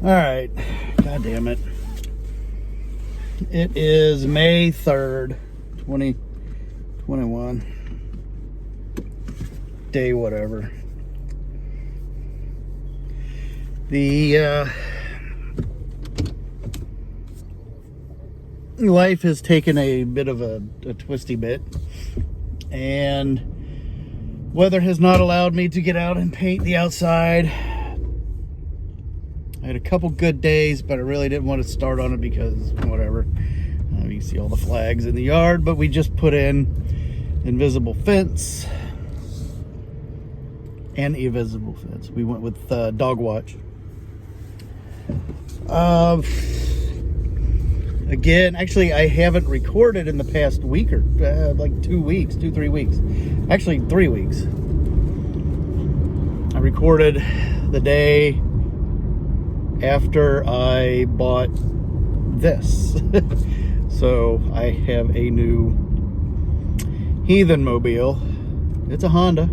All right. God damn it. It is May 3rd, 2021. Day whatever. The life has taken a bit of a twisty bit, and weather has not allowed me to get out and paint the outside. I had a couple good days, but I really didn't want to start on it because whatever. You can see all the flags in the yard, but we just put in invisible fence and invisible fence. We went with dog watch. Again, actually, I haven't recorded in the past week or like 3 weeks. Actually, 3 weeks. I recorded the day after I bought this. So I have a new Heathen mobile. It's a Honda.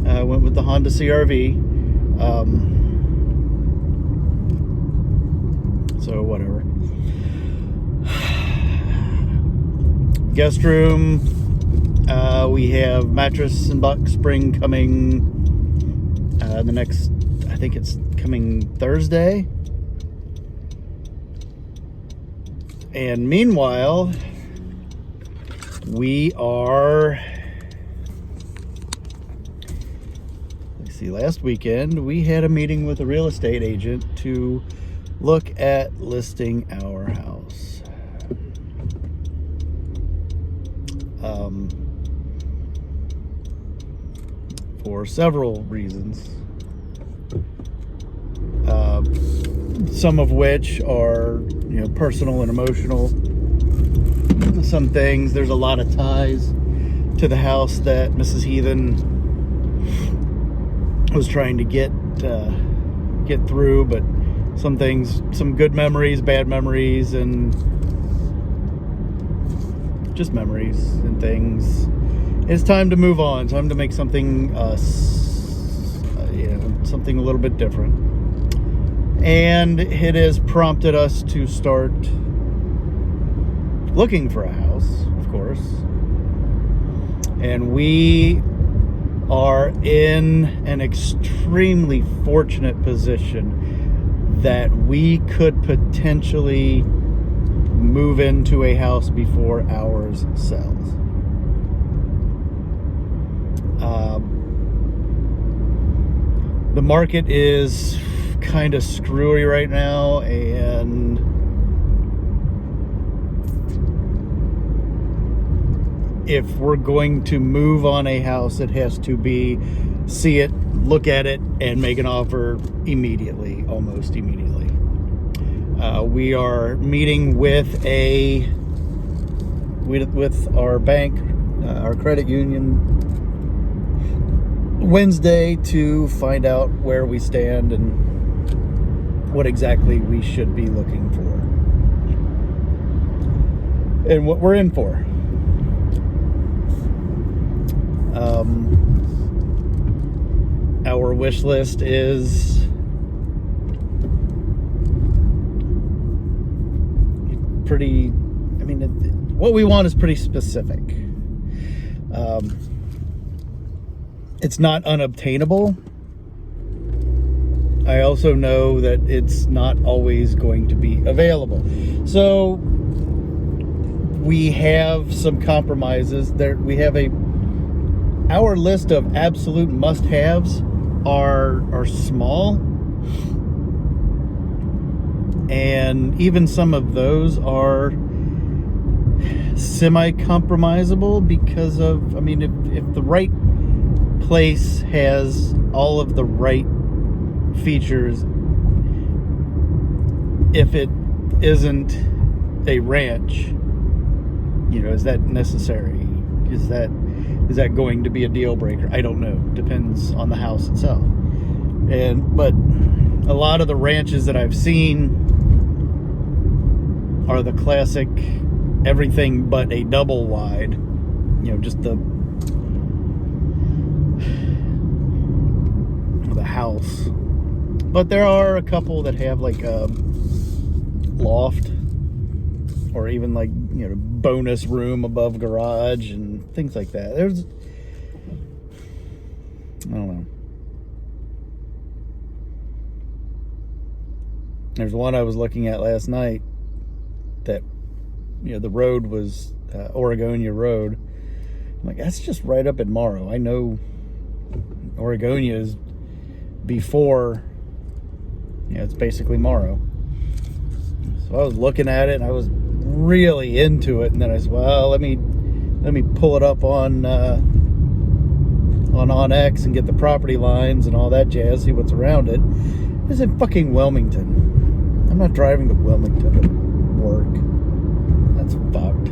I went with the Honda CR-V. So whatever. Guest room. We have mattress and box spring coming the next, I think it's coming Thursday. And meanwhile, we are, let's see, last weekend we had a meeting with a real estate agent to look at listing our house. For several reasons. Some of which are, personal and emotional. Some things, there's a lot of ties to the house that Mrs. Heathen was trying to get through, but some things, some good memories, bad memories, and just memories and things. It's time to move on. Time to make something something a little bit different. And it has prompted us to start looking for a house, of course. And we are in an extremely fortunate position that we could potentially move into a house before ours sells. The market is kind of screwy right now, and if we're going to move on a house, it has to be see it, look at it, and make an offer immediately, almost immediately. We are meeting with our bank, our credit union, Wednesday to find out where we stand and what exactly we should be looking for and what we're in for. Our wish list is pretty, what we want is pretty specific. It's not unobtainable. I also know that it's not always going to be available. So we have some compromises. We have our list of absolute must-haves are small. And even some of those are semi-compromisable because of, if the right place has all of the right features, if it isn't a ranch, is that necessary? Is that going to be a deal breaker? I don't know. Depends on the house itself. But a lot of the ranches that I've seen are the classic everything but a double wide, just the house. But there are a couple that have like a loft or even like, you know, bonus room above garage and things like that. I don't know. There's one I was looking at last night that, you know, the road was Oregonia Road. I'm like, that's just right up in Morrow. I know Oregonia is before, you know, it's basically Morrow. So I was looking at it and I was really into it, and then I said, well, let me pull it up on OnX and get the property lines and all that jazz, see what's around it. It's in fucking Wilmington. I'm not driving to Wilmington to work. That's fucked.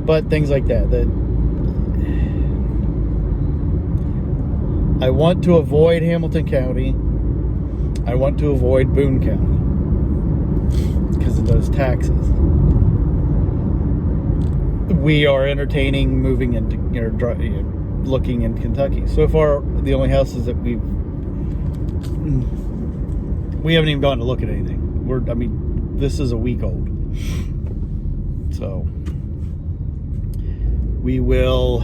But things like that. I want to avoid Hamilton County. I want to avoid Boone County because of those taxes. We are entertaining moving into, you know, looking in Kentucky. So far, the only houses that we haven't even gone to look at anything. This is a week old. So we will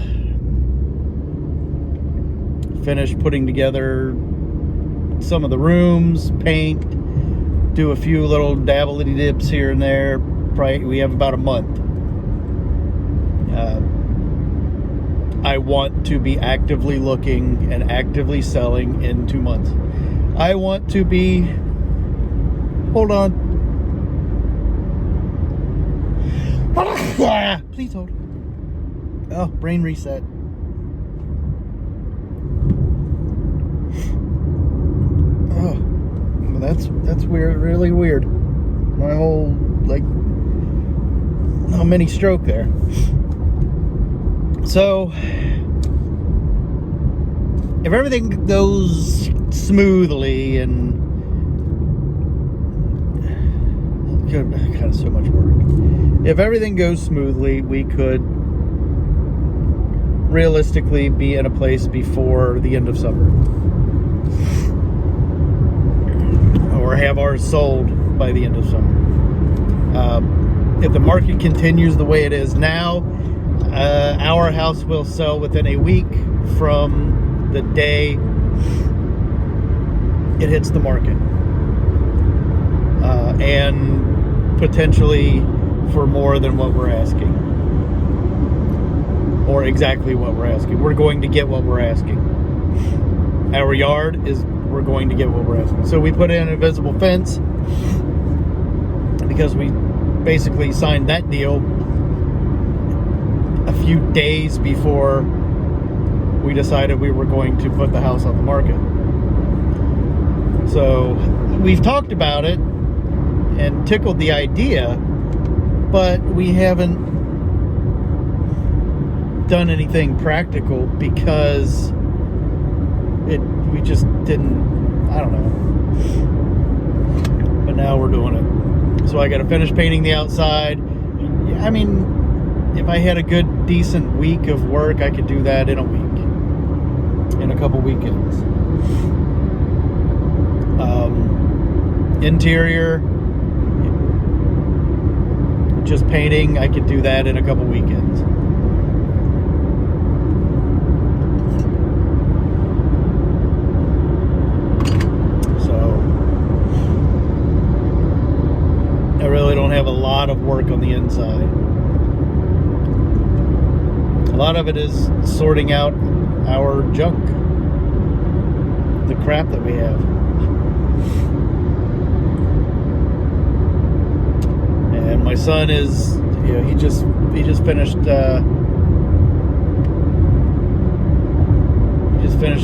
finish putting together some of the rooms, paint, do a few little dabbledy dips here and there. Probably we have about a month. I want to be actively looking and actively selling in 2 months. I want to be... Hold on. Please hold. Oh, brain reset. Oh, well, that's weird. Really weird. My whole, like, mini stroke there. So, if everything goes smoothly and kind of so much work. If everything goes smoothly, we could realistically be in a place before the end of summer, or have ours sold by the end of summer. If the market continues the way it is now, our house will sell within a week from the day it hits the market, and potentially for more than what we're asking, or exactly what we're asking. We're going to get what we're asking. Our yard is, we're going to get what we're asking. So we put in an invisible fence because we basically signed that deal a few days before we decided we were going to put the house on the market. So we've talked about it and tickled the idea, but we haven't done anything practical because we just didn't, I don't know. But now we're doing it. So I got to finish painting the outside. I mean, if I had a good, decent week of work, I could do that in a week, in a couple weekends. Interior, just painting, I could do that in a couple weekends. So I really don't have a lot of work on the inside. A lot of it is sorting out our junk, the crap that we have. And my son is, you know, he just finished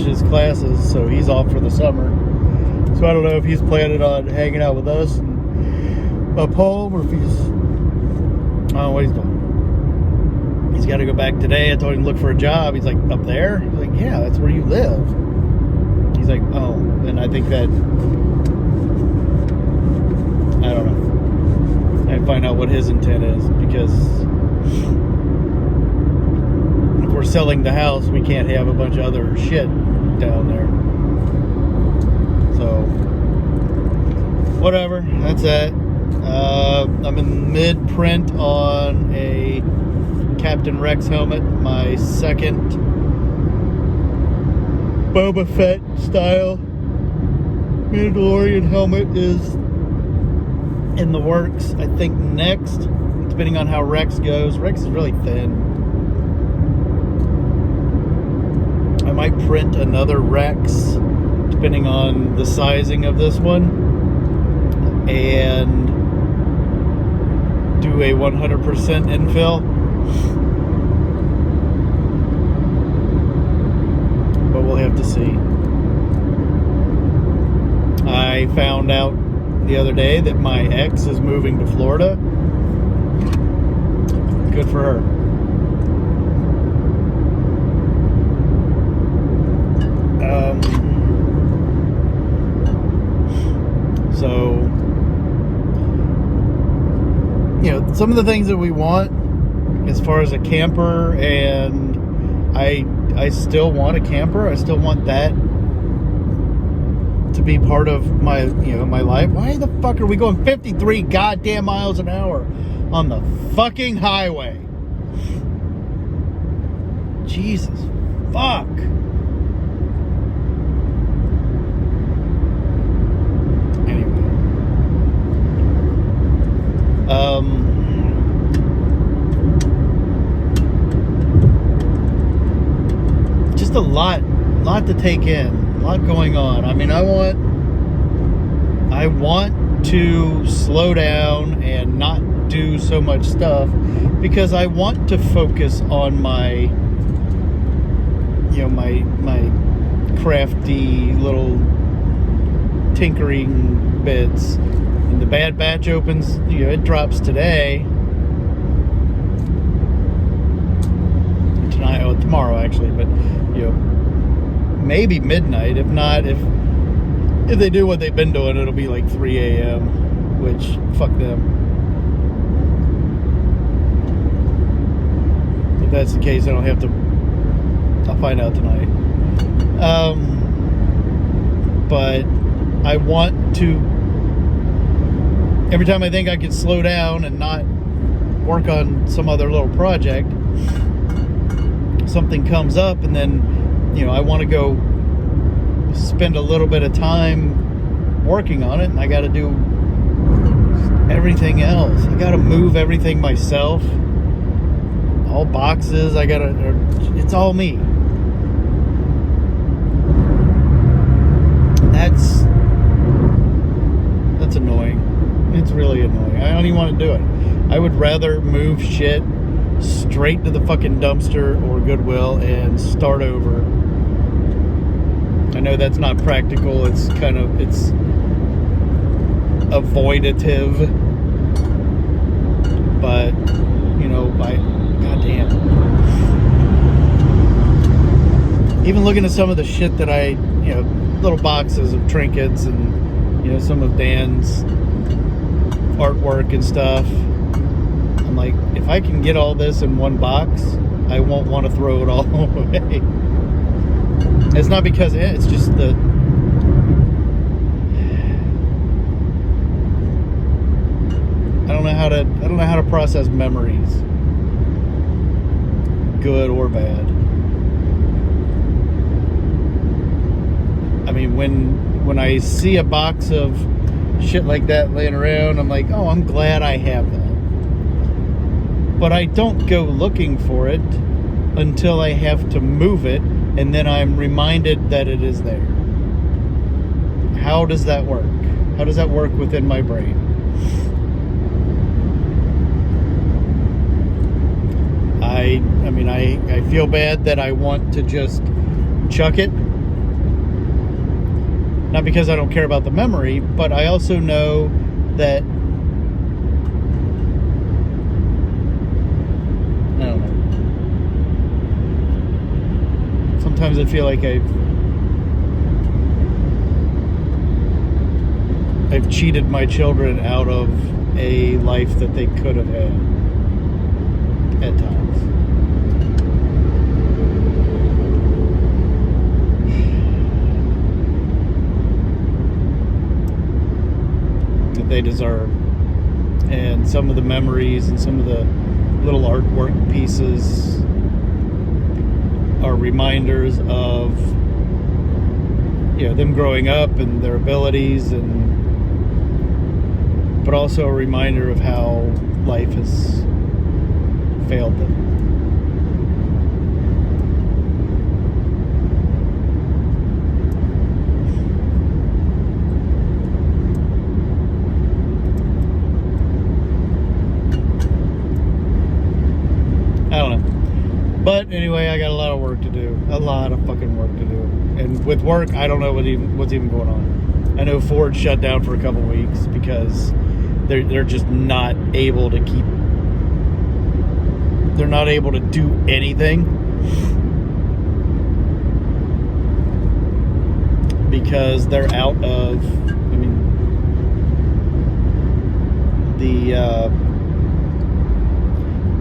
his classes, so he's off for the summer. So I don't know if he's planning on hanging out with us and up home, or if he's, I don't know what he's doing. He's got to go back today. I told him to look for a job. He's like, up there? He's like, yeah, that's where you live. He's like, oh, and I think that, I don't know. And find out what his intent is, because if we're selling the house, we can't have a bunch of other shit down there. So whatever. That's it. I'm in mid-print on a Captain Rex helmet. My second Boba Fett style Mandalorian helmet is in the works. I think next, depending on how Rex goes. Rex is really thin. I might print another Rex, depending on the sizing of this one, and do a 100% infill. But we'll have to see. I found out the other day that my ex is moving to Florida. Good for her. So, you know, some of the things that we want as far as a camper, and I still want a camper. I still want that to be part of my, you know, my life. Why the fuck are we going 53 goddamn miles an hour on the fucking highway? Jesus fuck. Anyway. Just a lot to take in, a lot going on. I mean, I want to slow down and not do so much stuff because I want to focus on my, you know, my crafty little tinkering bits. And the Bad Batch opens, you know, it drops today. Tonight, oh, tomorrow actually, but you know, maybe midnight. If not, if they do what they've been doing, it'll be like 3 a.m., which, fuck them. If that's the case, I don't have to, I'll find out tonight. But I want to, every time I think I could slow down and not work on some other little project, something comes up, and then, you know, I want to go spend a little bit of time working on it, and I got to do everything else. I got to move everything myself, all boxes. It's all me. That's annoying. It's really annoying. I don't even want to do it. I would rather move shit straight to the fucking dumpster or Goodwill and start over. I know that's not practical. It's avoidative, but you know, goddamn. Even looking at some of the shit that you know, little boxes of trinkets and, you know, some of Dan's artwork and stuff. I'm like, if I can get all this in one box, I won't want to throw it all away. It's not because it's just the I don't know how to process memories, good or bad. I mean, when I see a box of shit like that laying around, I'm like, oh, I'm glad I have that. But I don't go looking for it until I have to move it, and then I'm reminded that it is there. How does that work? How does that work within my brain? I mean, I feel bad that I want to just chuck it. Not because I don't care about the memory, but I also know that, I don't know. Sometimes I feel like I've cheated my children out of a life that they could have had at times. they deserve. And some of the memories and some of the little artwork pieces are reminders of, them growing up and their abilities, but also a reminder of how life has failed them. I don't know. But anyway, I got a lot of work to do. A lot of fucking work to do. And with work, I don't know what's even going on. I know Ford shut down for a couple weeks because they're just not able to keep... They're not able to do anything because they're out of... the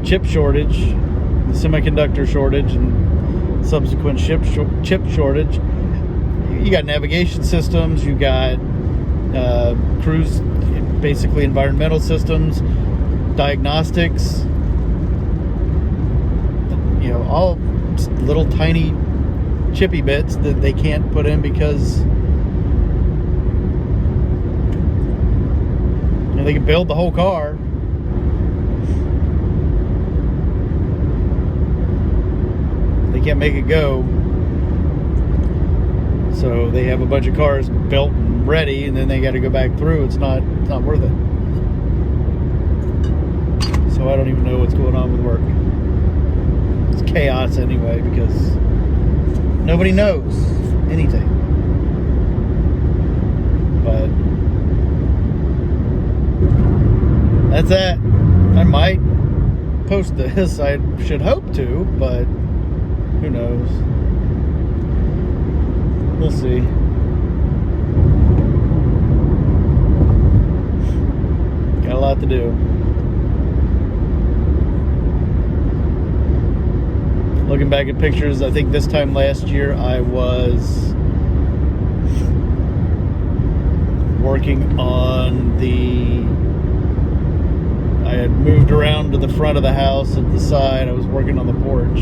chip shortage, the semiconductor shortage, and subsequent chip shortage. You got navigation systems, you got cruise, basically environmental systems, diagnostics, all little tiny chippy bits that they can't put in because they can build the whole car. They can't make it go. So they have a bunch of cars built and ready, and then they got to go back through. It's not worth it. So I don't even know what's going on with work. It's chaos anyway because nobody knows anything. But that's that. I might post this. I should hope to, but who knows? We'll see. Got a lot to do. Looking back at pictures, I think this time last year I was working on I had moved around to the front of the house and the side. I was working on the porch.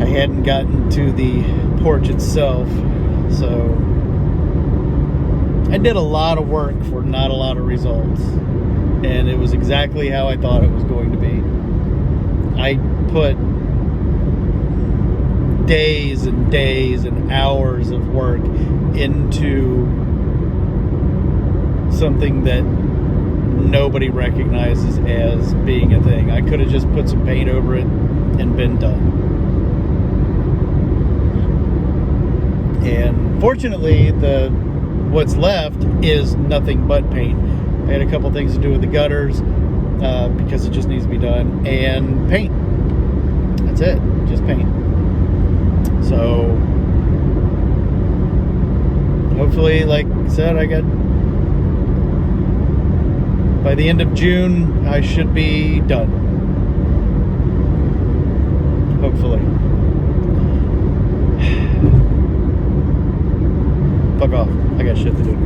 I hadn't gotten to the porch itself, so I did a lot of work for not a lot of results, and it was exactly how I thought it was going to be. I put days and days and hours of work into something that nobody recognizes as being a thing. I could have just put some paint over it and been done. And fortunately, what's left is nothing but paint. I had a couple things to do with the gutters because it just needs to be done, and paint. That's it, just paint. So hopefully, like I said, by the end of June, I should be done. Hopefully. Fuck off. I got shit to do.